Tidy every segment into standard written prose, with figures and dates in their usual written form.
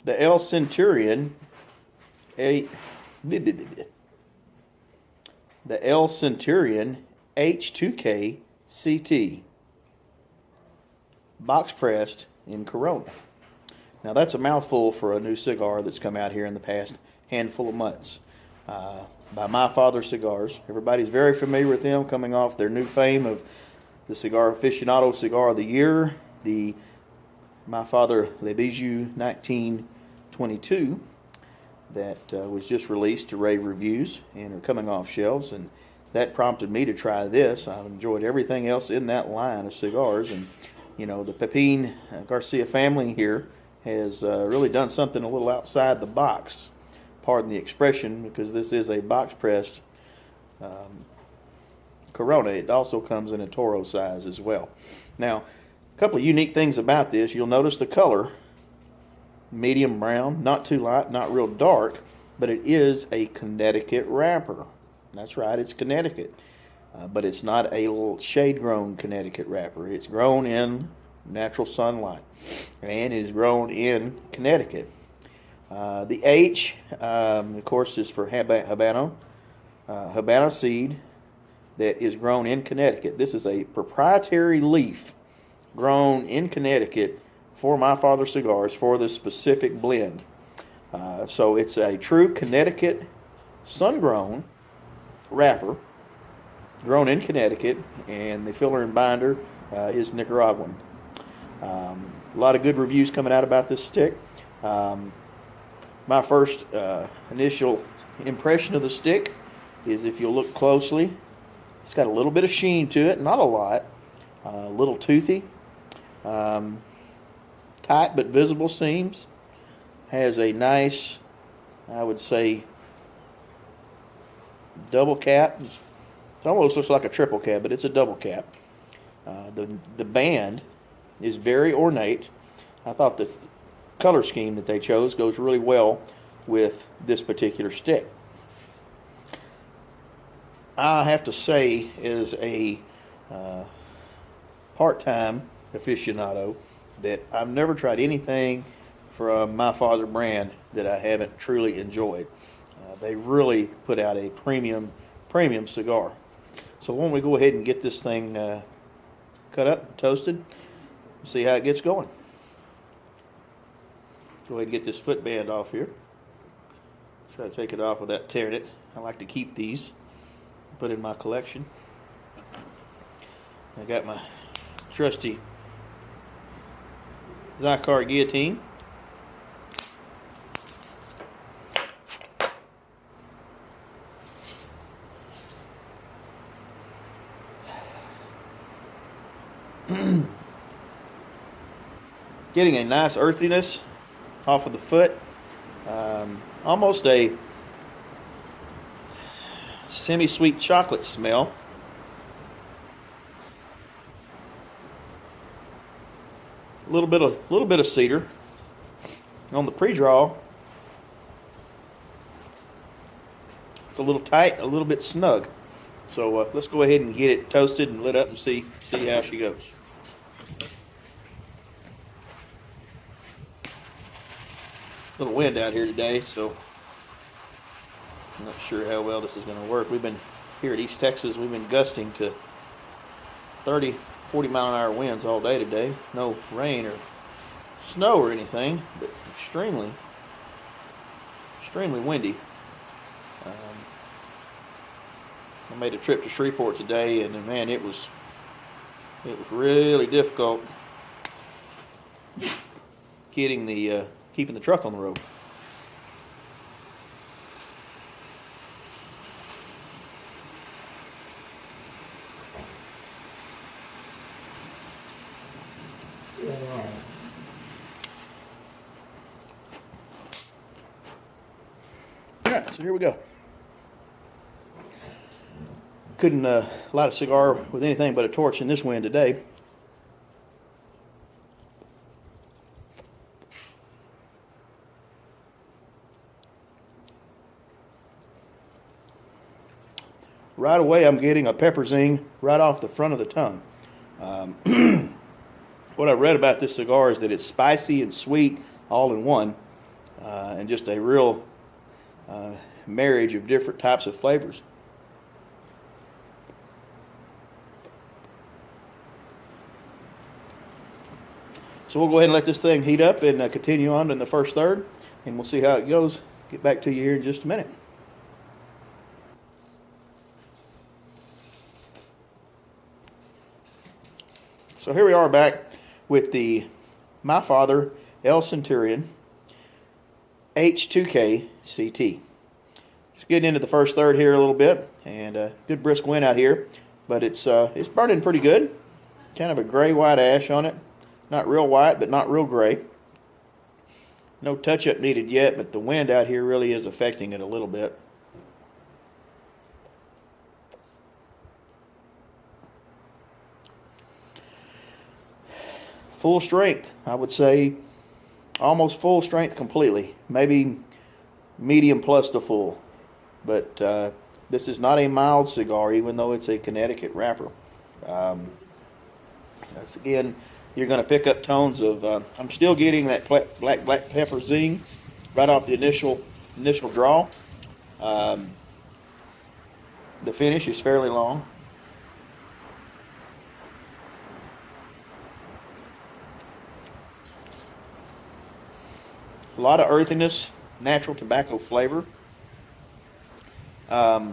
the El Centurion, the El Centurion H2k-CT, box pressed in Corona. Now that's a mouthful for a new cigar that's come out here in the past handful of months, by My Father Cigars. Everybody's very familiar with them, coming off their new fame of the Cigar Aficionado Cigar of the Year, the My Father Le Bijou 1922, that was just released to rave reviews and are coming off shelves, and that prompted me to try this. I've enjoyed everything else in that line of cigars, and you know, the Pepin Garcia family here has really done something a little outside the box, pardon the expression, because this is a box pressed Corona. It also comes in a Toro size as well. Now, a couple of unique things about this. You'll notice the color, medium brown, not too light, not real dark, but it is a Connecticut wrapper. That's right, it's Connecticut. But it's not a shade-grown Connecticut wrapper. It's grown in natural sunlight, and it is grown in Connecticut. The H, of course, is for Habano seed that is grown in Connecticut. This is a proprietary leaf grown in Connecticut for My Father Cigars for this specific blend. So it's a true Connecticut sun-grown wrapper, grown in Connecticut, and the filler and binder is Nicaraguan. A lot of good reviews coming out about this stick. My first initial impression of the stick is, if you look closely, it's got a little bit of sheen to it, not a lot, a little toothy, tight but visible seams, has a nice, I would say, double cap. It almost looks like a triple cap, but it's a double cap. The band is very ornate. I thought the color scheme that they chose goes really well with this particular stick. I have to say, as a part-time aficionado, that I've never tried anything from My Father brand that I haven't truly enjoyed. They really put out a premium cigar. So why don't we go ahead and get this thing cut up and toasted, see how it gets going. Go ahead and get this foot band off here. Try to take it off without tearing it. I like to keep these, put in my collection. I got my trusty Zycar guillotine. Getting a nice earthiness off of the foot, almost a semi-sweet chocolate smell. A little bit of cedar on the pre-draw. It's a little tight, a little bit snug. So let's go ahead and get it toasted and lit up and see how she goes. A little wind out here today, so I'm not sure how well this is going to work. We've been here at East Texas, we've been gusting to 30, 40 mile an hour winds all day today. No rain or snow or anything, but extremely windy. I made a trip to Shreveport today, and man, it was really difficult keeping the truck on the road. All right, so here we go. Couldn't light a cigar with anything but a torch in this wind today. Right away, I'm getting a pepper zing right off the front of the tongue. What I read about this cigar is that it's spicy and sweet all in one. and just a real marriage of different types of flavors. So we'll go ahead and let this thing heat up and continue on in the first third, and we'll see how it goes. Get back to you here in just a minute. So here we are back with the My Father Centurion H2k-CT. Just getting into the first third here a little bit, and a good brisk wind out here, but it's burning pretty good. Kind of a gray-white ash on it. Not real white, but not real gray. No touch-up needed yet, but the wind out here really is affecting it a little bit. Full strength, I would say almost full strength completely. Maybe medium plus to full. But this is not a mild cigar, even though it's a Connecticut wrapper. That's again, you're going to pick up tones of, I'm still getting that black pepper zing right off the initial draw. The finish is fairly long. A lot of earthiness, natural tobacco flavor. Not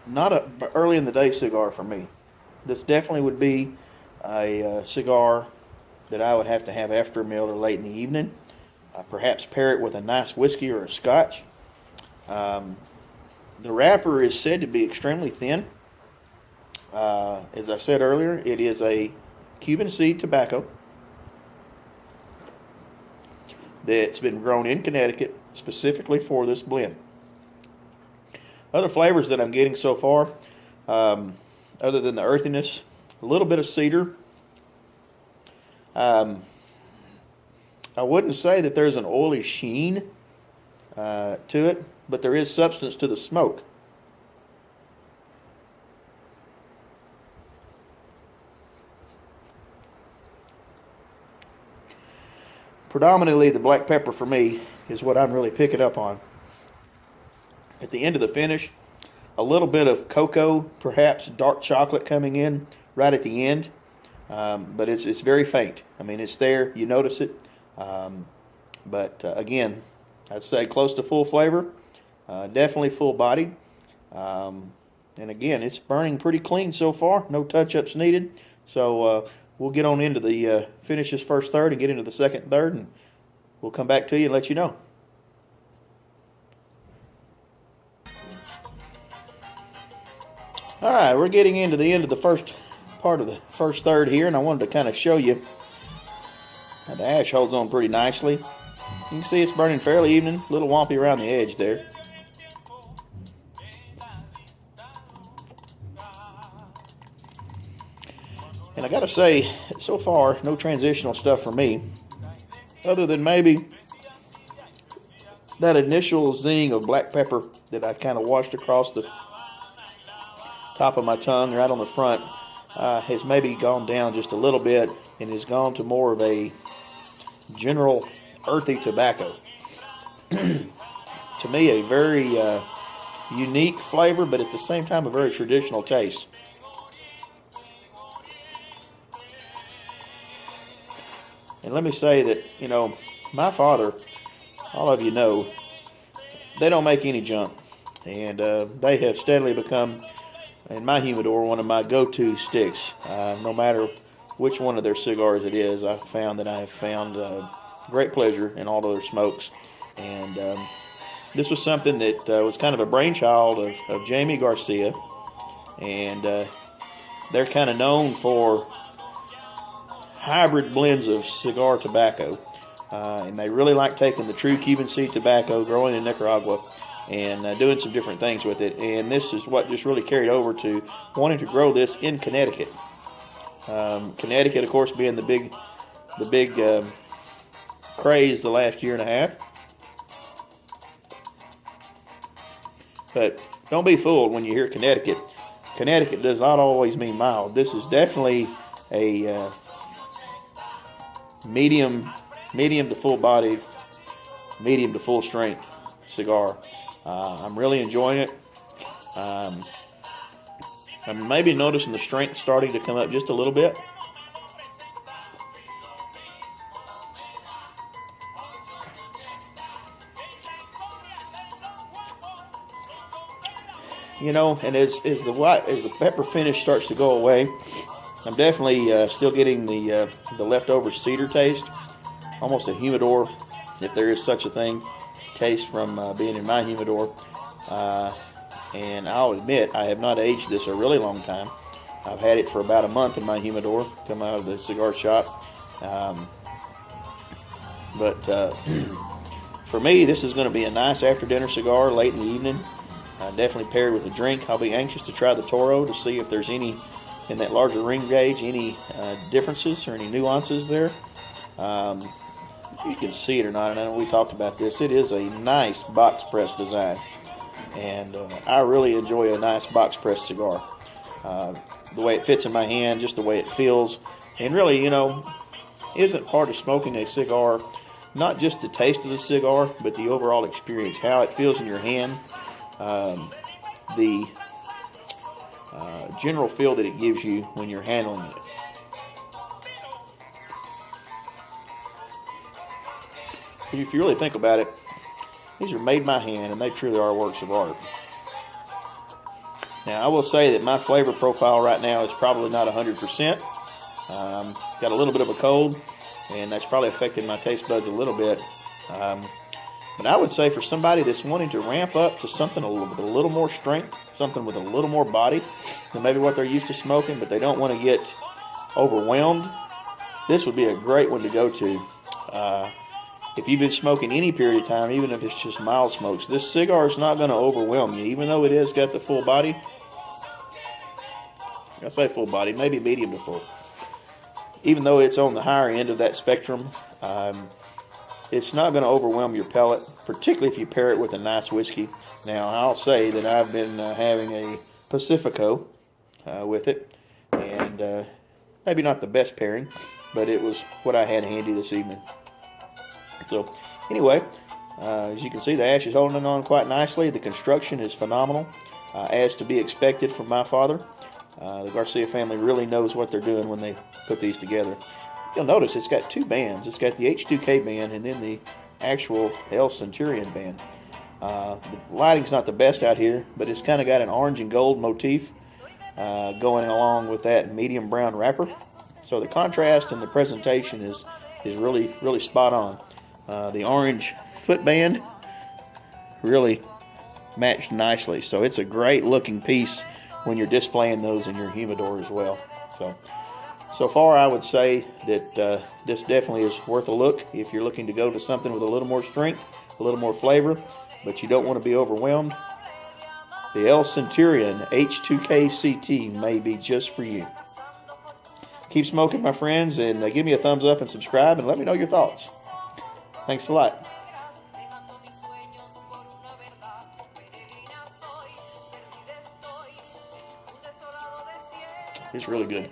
a early in the day cigar for me. This definitely would be a cigar that I would have to have after a meal or late in the evening. Perhaps pair it with a nice whiskey or a scotch. The wrapper is said to be extremely thin. As I said earlier, it is a Cuban seed tobacco that's been grown in Connecticut specifically for this blend. Other flavors that I'm getting so far, other than the earthiness, a little bit of cedar. I wouldn't say that there's an oily sheen to it, but there is substance to the smoke. Predominantly, the black pepper for me is what I'm really picking up on. At the end of the finish, a little bit of cocoa, perhaps dark chocolate coming in right at the end, but it's very faint. I mean, it's there, you notice it, but again, I'd say close to full flavor, definitely full bodied, and again, it's burning pretty clean so far, no touch-ups needed, so we'll get on into the finish this first third and get into the second third, and we'll come back to you and let you know. All right, we're getting into the end of the first part of the first third here, and I wanted to kind of show you how the ash holds on pretty nicely. You can see it's burning fairly even, a little wompy around the edge there. And I got to say, so far, no transitional stuff for me, other than maybe that initial zing of black pepper that I kind of washed across the top of my tongue right on the front has maybe gone down just a little bit and has gone to more of a general earthy tobacco. To me, a very unique flavor, but at the same time a very traditional taste. And let me say that, you know, My Father, all of you know, they don't make any junk. And they have steadily become, in my humidor, one of my go-to sticks. No matter which one of their cigars it is, I've found that I have found great pleasure in all of their smokes. And this was something that was kind of a brainchild of Jamie Garcia. And they're kind of known for hybrid blends of cigar tobacco. And they really like taking the true Cuban seed tobacco growing in Nicaragua and doing some different things with it. And this is what just really carried over to wanting to grow this in Connecticut. Connecticut, of course, being the big craze the last year and a half. But don't be fooled when you hear Connecticut. Connecticut does not always mean mild. This is definitely a medium to full body medium to full strength cigar. I'm really enjoying it. I'm maybe noticing the strength starting to come up just a little bit. You know, and as the pepper finish starts to go away, I'm definitely still getting the leftover cedar taste, almost a humidor, if there is such a thing, taste from being in my humidor. And I'll admit, I have not aged this a really long time. I've had it for about a month in my humidor, come out of the cigar shop. But for me, this is going to be a nice after-dinner cigar late in the evening. Definitely paired with a drink. I'll be anxious to try the Toro to see if there's any, in that larger ring gauge, any differences or any nuances there. You can see it or not, and I know we talked about this. It is a nice box press design, and I really enjoy a nice box press cigar. The way it fits in my hand, just the way it feels, and really, you know, isn't part of smoking a cigar not just the taste of the cigar, but the overall experience, how it feels in your hand, the general feel that it gives you when you're handling it. If you really think about it, these are made by hand, and they truly are works of art. Now, I will say that my flavor profile right now is probably not 100%. Got a little bit of a cold, and that's probably affecting my taste buds a little bit. But I would say for somebody that's wanting to ramp up to something with a little more strength, something with a little more body than maybe what they're used to smoking, but they don't want to get overwhelmed, this would be a great one to go to. If you've been smoking any period of time, even if it's just mild smokes, this cigar is not going to overwhelm you, even though it has got the full body. I say full body, maybe medium to full. Even though it's on the higher end of that spectrum, it's not going to overwhelm your palate, particularly if you pair it with a nice whiskey. Now, I'll say that I've been having a Pacifico with it, and maybe not the best pairing, but it was what I had handy this evening. So, anyway, as you can see, the ash is holding on quite nicely. The construction is phenomenal, as to be expected from My Father. The Garcia family really knows what they're doing when they put these together. You'll notice it's got two bands. It's got the H2k band and then the actual Centurion band. The lighting's not the best out here, but it's kind of got an orange and gold motif going along with that medium brown wrapper. So the contrast and the presentation is really, really spot on. The orange footband really matched nicely. So it's a great looking piece when you're displaying those in your humidor as well. So far I would say that this definitely is worth a look if you're looking to go to something with a little more strength, a little more flavor, but you don't want to be overwhelmed. The Centurion H2k-CT may be just for you. Keep smoking, my friends, and give me a thumbs up and subscribe, and let me know your thoughts. Thanks a lot. It's really good.